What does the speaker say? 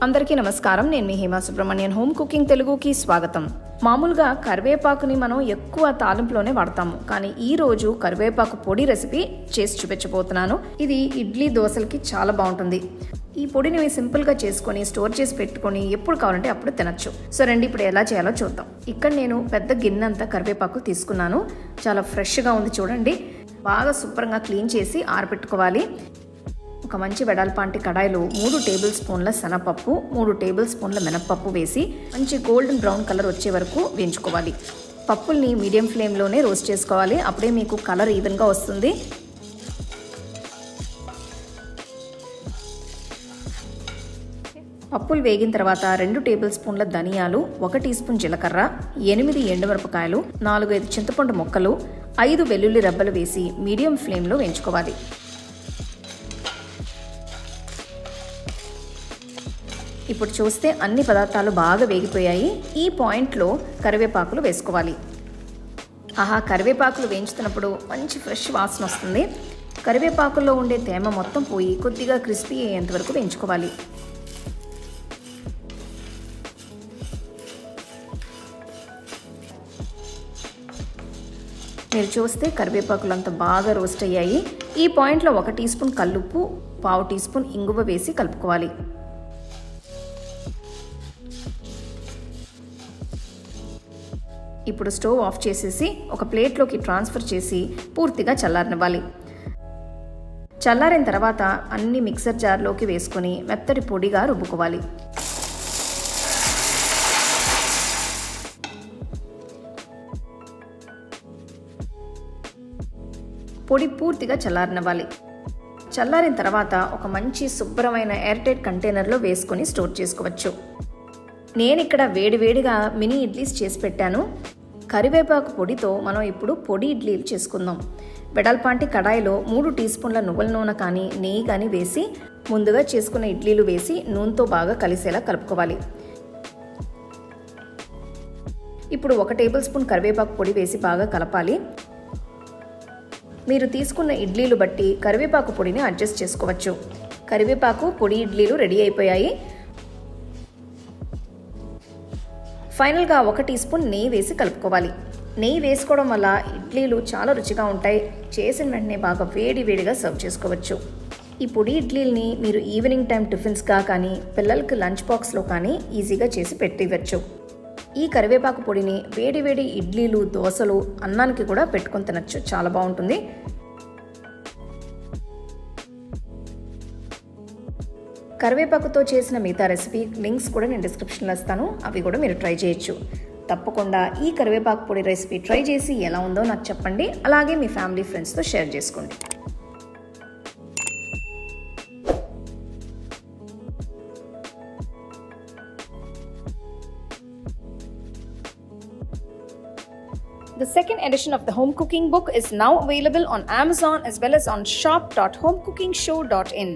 అందరికీ నమస్కారం. నేను మీ హేమ సుబ్రహ్మణ్యన్. హోమ్ కుకింగ్ తెలుగుకి స్వాగతం. మామూలుగా కరివేపాకుని మనం ఎక్కువ తాలింపులోనే వాడతాము, కానీ ఈ రోజు కరివేపాకు పొడి రెసిపీ చేసి చూపించబోతున్నాను. ఇది ఇడ్లీ దోశలకి చాలా బాగుంటుంది. ఈ పొడిని సింపుల్గా చేసుకొని స్టోర్ చేసి పెట్టుకొని ఎప్పుడు కావాలంటే అప్పుడు తినచ్చు. సో రండి ఇప్పుడు ఎలా చేయాలో చూద్దాం. ఇక్కడ నేను పెద్ద గిన్నె అంతా కరివేపాకు తీసుకున్నాను. చాలా ఫ్రెష్గా ఉంది చూడండి. బాగా శుభ్రంగా క్లీన్ చేసి ఆరబెట్టుకోవాలి. ఒక మంచి వెడల్పాంటి కడాయిలో 3 టేబుల్ స్పూన్ల శనగపప్పు, 3 టేబుల్ స్పూన్ల మినపప్పు వేసి మంచి గోల్డెన్ బ్రౌన్ కలర్ వచ్చే వరకు వేయించుకోవాలి. పప్పుల్ని మీడియం ఫ్లేమ్లోనే రోస్ట్ చేసుకోవాలి. అప్పుడే మీకు కలర్ ఈవెన్గా వస్తుంది. పప్పులు వేగిన తర్వాత 2 టేబుల్ స్పూన్ల ధనియాలు, 1 టీ స్పూన్ జీలకర్ర, 8 ఎండుమిరపకాయలు, 4-5 చింతపండు ముక్కలు, 5 వెల్లుల్లి రెబ్బలు వేసి మీడియం ఫ్లేమ్లో వేయించుకోవాలి. ఇప్పుడు చూస్తే అన్ని పదార్థాలు బాగా వేగిపోయాయి. ఈ పాయింట్లో కరివేపాకులు వేసుకోవాలి. కరివేపాకులు వేయించుతున్నప్పుడు మంచి ఫ్రెష్ వాసన వస్తుంది. కరివేపాకుల్లో ఉండే తేమ మొత్తం పోయి కొద్దిగా క్రిస్పీ అయ్యేంత వరకు వేయించుకోవాలి. మీరు చూస్తే కరివేపాకులు అంతా బాగా రోస్ట్ అయ్యాయి. ఈ పాయింట్లో 1 టీ స్పూన్ కల్లుప్పు, 1/2 టీ స్పూన్ ఇంగువ వేసి కలుపుకోవాలి. ఇప్పుడు స్టవ్ ఆఫ్ చేసేసి ఒక ప్లేట్లోకి ట్రాన్స్ఫర్ చేసి పూర్తిగా చల్లారనివ్వాలి. చల్లారిన తర్వాత అన్ని మిక్సర్ జార్లోకి వేసుకొని మెత్తటి పొడిగా రుబ్బుకోవాలి. పొడి పూర్తిగా చల్లారనివ్వాలి. చల్లారిన తర్వాత ఒక మంచి శుభ్రమైన ఎయిర్ టైట్ కంటైనర్లో వేసుకొని స్టోర్ చేసుకోవచ్చు. నేను ఇక్కడ వేడివేడిగా మినీ ఇడ్లీస్ చేసి పెట్టాను. కరివేపాకు పొడితో మనం ఇప్పుడు పొడి ఇడ్లీలు చేసుకుందాం. వెడల్పాంటి కడాయిలో 3 టీ స్పూన్ల నువ్వుల నూనె కానీ నెయ్యి కానీ వేసి ముందుగా చేసుకున్న ఇడ్లీలు వేసి నూనెతో బాగా కలిసేలా కలుపుకోవాలి. ఇప్పుడు 1 టేబుల్ స్పూన్ కరివేపాకు పొడి వేసి బాగా కలపాలి. మీరు తీసుకున్న ఇడ్లీలు బట్టి కరివేపాకు పొడిని అడ్జస్ట్ చేసుకోవచ్చు. కరివేపాకు పొడి ఇడ్లీలు రెడీ అయిపోయాయి. ఫైనల్గా 1 టీ స్పూన్ నెయ్యి వేసి కలుపుకోవాలి. నెయ్యి వేసుకోవడం వల్ల ఇడ్లీలు చాలా రుచిగా ఉంటాయి. చేసిన వెంటనే బాగా వేడివేడిగా సర్వ్ చేసుకోవచ్చు. ఈ పొడి ఇడ్లీల్ని మీరు ఈవినింగ్ టైం టిఫిన్స్గా కానీ పిల్లలకి లంచ్ బాక్స్లో కానీ ఈజీగా చేసి పెట్టివ్వచ్చు. ఈ కరివేపాకు పొడిని వేడివేడి ఇడ్లీలు, దోశలు, అన్నానికి కూడా పెట్టుకొని తినచ్చు. చాలా బాగుంటుంది. కరివేపాకుతో చేసిన మిగతా రెసిపీ లింక్స్ కూడా నేను డిస్క్రిప్షన్లో ఇస్తాను. అవి కూడా మీరు ట్రై చేయొచ్చు. తప్పకుండా ఈ కరివేపాకు పొడి రెసిపీ ట్రై చేసి ఎలా ఉందో నాకు చెప్పండి. అలాగే మీ ఫ్యామిలీ ఫ్రెండ్స్తో షేర్ చేసుకోండి. The second edition of the home cooking book is now available on Amazon as well as on shop.homecookingshow.in.